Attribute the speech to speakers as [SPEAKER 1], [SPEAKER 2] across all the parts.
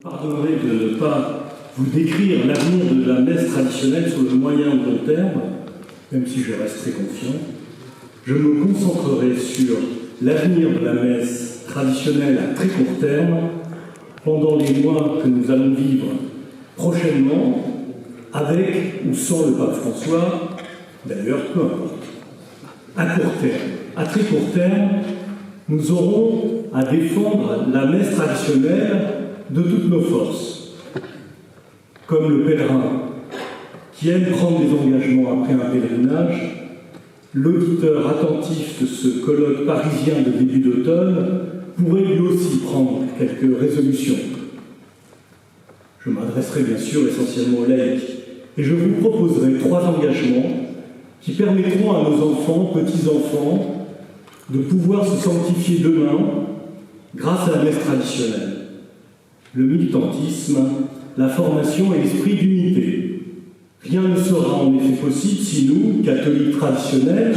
[SPEAKER 1] Pardonnez de ne pas vous décrire l'avenir de la messe traditionnelle sur le moyen ou long terme, même si je reste très confiant. Je me concentrerai sur l'avenir de la messe traditionnelle à très court terme, pendant les mois que nous allons vivre prochainement, avec ou sans le pape François, d'ailleurs, peu importe. À court terme, à très court terme, nous aurons à défendre la messe traditionnelle de toutes nos forces, comme le pèlerin qui aime prendre des engagements après un pèlerinage, l'auditeur attentif de ce colloque parisien de début d'automne pourrait lui aussi prendre quelques résolutions. Je m'adresserai bien sûr essentiellement aux laïcs et je vous proposerai 3 engagements qui permettront à nos enfants, petits-enfants, de pouvoir se sanctifier demain grâce à la messe traditionnelle. Le militantisme, la formation et l'esprit d'unité. Rien ne sera en effet possible si nous, catholiques traditionnels,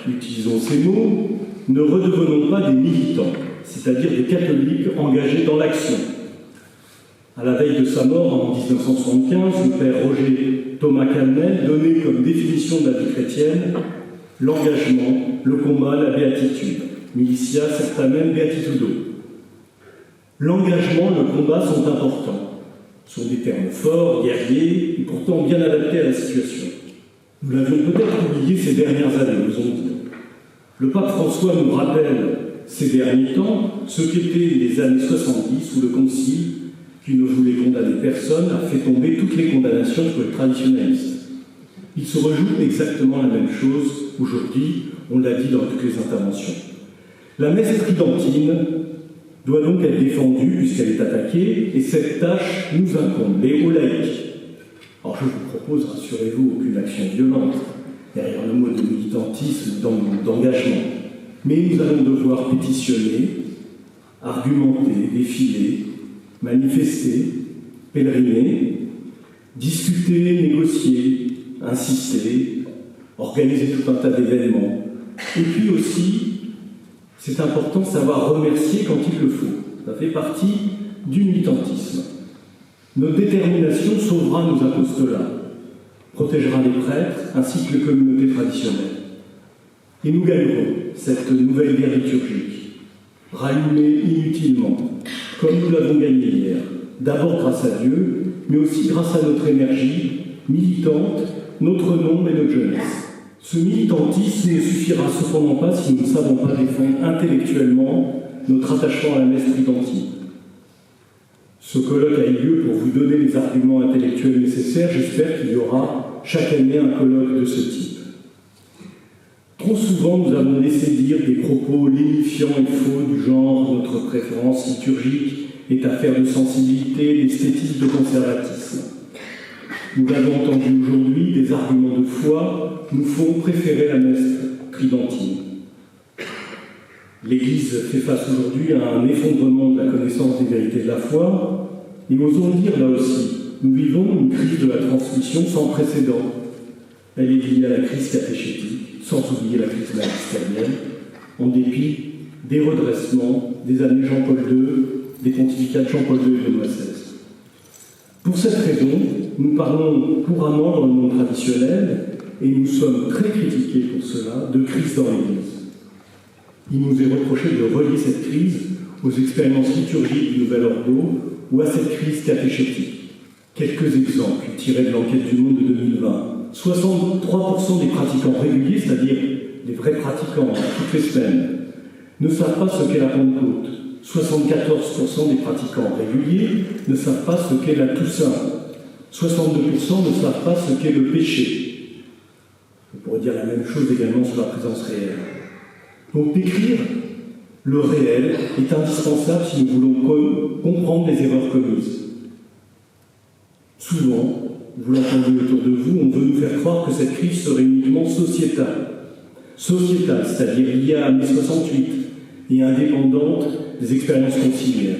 [SPEAKER 1] utilisons ces mots, ne redevenons pas des militants, c'est-à-dire des catholiques engagés dans l'action. À la veille de sa mort en 1975, le père Roger Thomas Calmel donnait comme définition de la vie chrétienne l'engagement, le combat, la béatitude. Militia certamen beatitudo. L'engagement, le combat sont importants. Ce sont des termes forts, guerriers, et pourtant bien adaptés à la situation. Nous l'avions peut-être oublié ces dernières années, osons-nous. Le pape François nous rappelle ces derniers temps ce qu'étaient les années 70 où le Concile, qui ne voulait condamner personne, a fait tomber toutes les condamnations sur les traditionnalistes. Il se rejoue exactement la même chose aujourd'hui, on l'a dit dans toutes les interventions. La messe tridentine doit donc être défendue puisqu'elle est attaquée, et cette tâche nous incombe, et aux laïcs. Alors je vous propose, rassurez-vous, aucune action violente, derrière le mot de militantisme, d'engagement. Mais nous allons devoir pétitionner, argumenter, défiler, manifester, pèleriner, discuter, négocier, insister, organiser tout un tas d'événements. Et puis aussi, c'est important de savoir remercier quand il le faut. Ça fait partie du militantisme. Notre détermination sauvera nos apostolats, protégera les prêtres ainsi que les communautés traditionnelles. Et nous gagnerons cette nouvelle guerre liturgique, rallumée inutilement, comme nous l'avons gagné hier, d'abord grâce à Dieu, mais aussi grâce à notre énergie militante, notre nombre et notre jeunesse. Ce militantisme ne suffira cependant pas si nous ne savons pas défendre intellectuellement notre attachement à la messe tridentine. Ce colloque a eu lieu pour vous donner les arguments intellectuels nécessaires. J'espère qu'il y aura chaque année un colloque de ce type. Trop souvent, nous avons laissé dire des propos lénifiants et faux du genre « notre préférence liturgique est affaire de sensibilité, d'esthétisme, de conservatisme ». Nous l'avons entendu aujourd'hui, des arguments de foi nous font préférer la messe tridentine. L'Église fait face aujourd'hui à un effondrement de la connaissance des vérités de la foi, et osons le dire là aussi, nous vivons une crise de la transmission sans précédent. Elle est liée à la crise catéchétique, sans oublier la crise magistérielle, en dépit des redressements des années Jean-Paul II, des pontificats de Jean-Paul II et Benoît XVI. Pour cette raison, nous parlons couramment dans le monde traditionnel, et nous sommes très critiqués pour cela, de crise dans l'Église. Il nous est reproché de relier cette crise aux expériences liturgiques du Nouvel Ordo ou à cette crise catéchétique. Quelques exemples tirés de l'enquête du Monde de 2020. 63% des pratiquants réguliers, c'est-à-dire des vrais pratiquants toutes les semaines, ne savent pas ce qu'est la Pentecôte. 74% des pratiquants réguliers ne savent pas ce qu'est la Toussaint. 62% ne savent pas ce qu'est le péché. On pourrait dire la même chose également sur la présence réelle. Donc décrire le réel est indispensable si nous voulons comprendre les erreurs commises. Souvent, vous l'entendez autour de vous, on veut nous faire croire que cette crise serait uniquement sociétale. Sociétale, c'est-à-dire liée à mai 68 et indépendante des expériences conciliaires.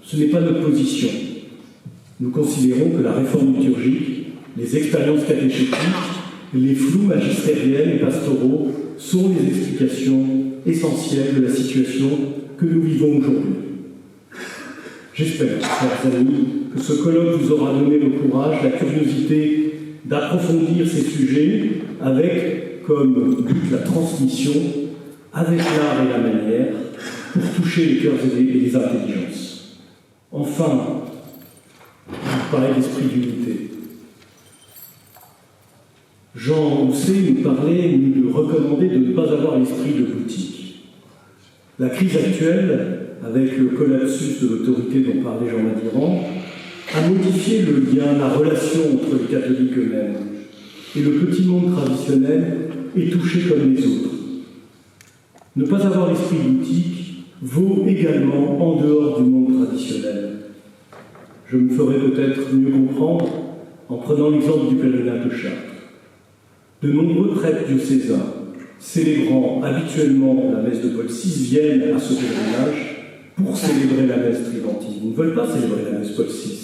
[SPEAKER 1] Ce n'est pas notre position. Nous considérons que la réforme liturgique, les expériences catéchétiques, les flous magistériels et pastoraux sont les explications essentielles de la situation que nous vivons aujourd'hui. J'espère, chers amis, que ce colloque vous aura donné le courage, la curiosité d'approfondir ces sujets avec, comme but, la transmission, avec l'art et la manière, pour toucher les cœurs et les intelligences. Enfin, vous parlez d'esprit d'unité. Jean Housset nous recommandait de ne pas avoir l'esprit de boutique. La crise actuelle, avec le collapsus de l'autorité dont parlait Jean Madiran, a modifié le lien, la relation entre les catholiques eux-mêmes. Et le petit monde traditionnel est touché comme les autres. Ne pas avoir l'esprit boutique vaut également en dehors du monde traditionnel. Je me ferai peut-être mieux comprendre en prenant l'exemple du pèlerinage de Chartres. De nombreux prêtres diocésains, célébrant habituellement la messe de Paul VI, viennent à ce pèlerinage pour célébrer la messe tridentine. Ils ne veulent pas célébrer la messe Paul VI,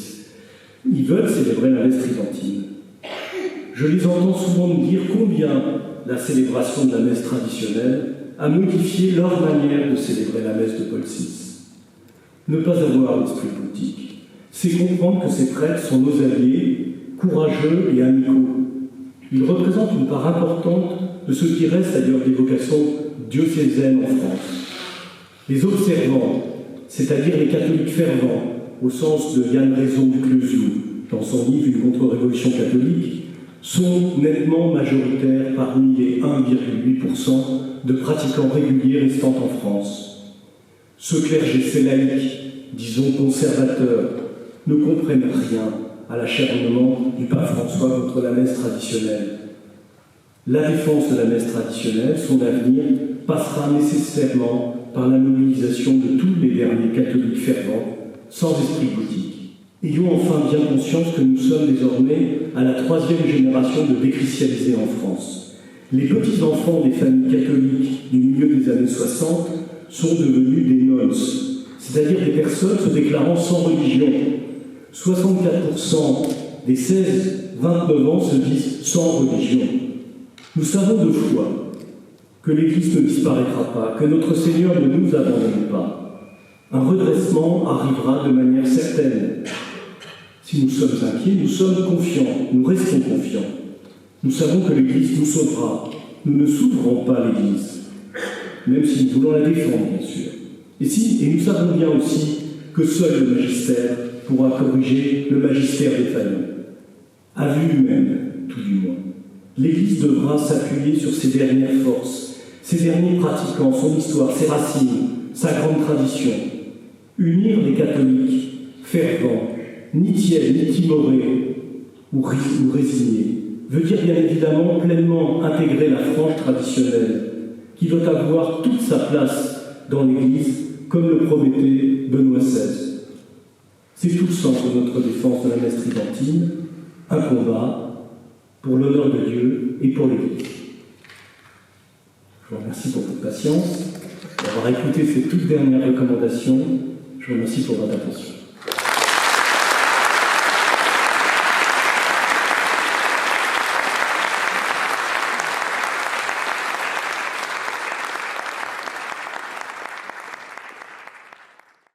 [SPEAKER 1] ils veulent célébrer la messe tridentine. Je les entends souvent me dire combien la célébration de la messe traditionnelle a modifié leur manière de célébrer la messe de Paul VI. Ne pas avoir l'esprit boutique, c'est comprendre que ces prêtres sont nos alliés, courageux et amicaux. Ils représentent une part importante de ce qui reste d'ailleurs des vocations diocésaines en France. Les observants, c'est-à-dire les catholiques fervents, au sens de Yann Raison du Clesiou, dans son livre Une contre-révolution catholique, sont nettement majoritaires parmi les 1,8% de pratiquants réguliers restant en France. Ce clergé, ces laïcs, disons conservateurs, ne comprennent rien à l'acharnement du pape François contre la messe traditionnelle. La défense de la messe traditionnelle, son avenir, passera nécessairement par la mobilisation de tous les derniers catholiques fervents, sans esprit boutique. Ayons enfin bien conscience que nous sommes désormais à la 3e génération de déchristianisés en France. Les petits-enfants des familles catholiques du milieu des années 60 sont devenus des nonces, c'est-à-dire des personnes se déclarant sans religion. 64% des 16-29 ans se disent sans religion. Nous savons de foi que l'Église ne disparaîtra pas, que notre Seigneur ne nous abandonne pas. Un redressement arrivera de manière certaine. Si nous sommes inquiets, nous sommes confiants, nous restons confiants. Nous savons que l'Église nous sauvera. Nous ne s'ouvrons pas l'Église, même si nous voulons la défendre, bien sûr. Et nous savons bien aussi que seul le magistère pourra corriger le magistère défaillant. À vue humaine, tout du moins. L'Église devra s'appuyer sur ses dernières forces, ses derniers pratiquants, son histoire, ses racines, sa grande tradition. Unir les catholiques fervents, ni tièdes, ni timorés ou résignés, veut dire bien évidemment pleinement intégrer la frange traditionnelle, qui doit avoir toute sa place dans l'Église, comme le promettait Benoît XVI. C'est tout le sens de notre défense de la messe tridentine, un combat pour l'honneur de Dieu et pour l'Église. Je vous remercie pour votre patience, d'avoir écouté ces toutes dernières recommandations. Je vous remercie pour votre attention.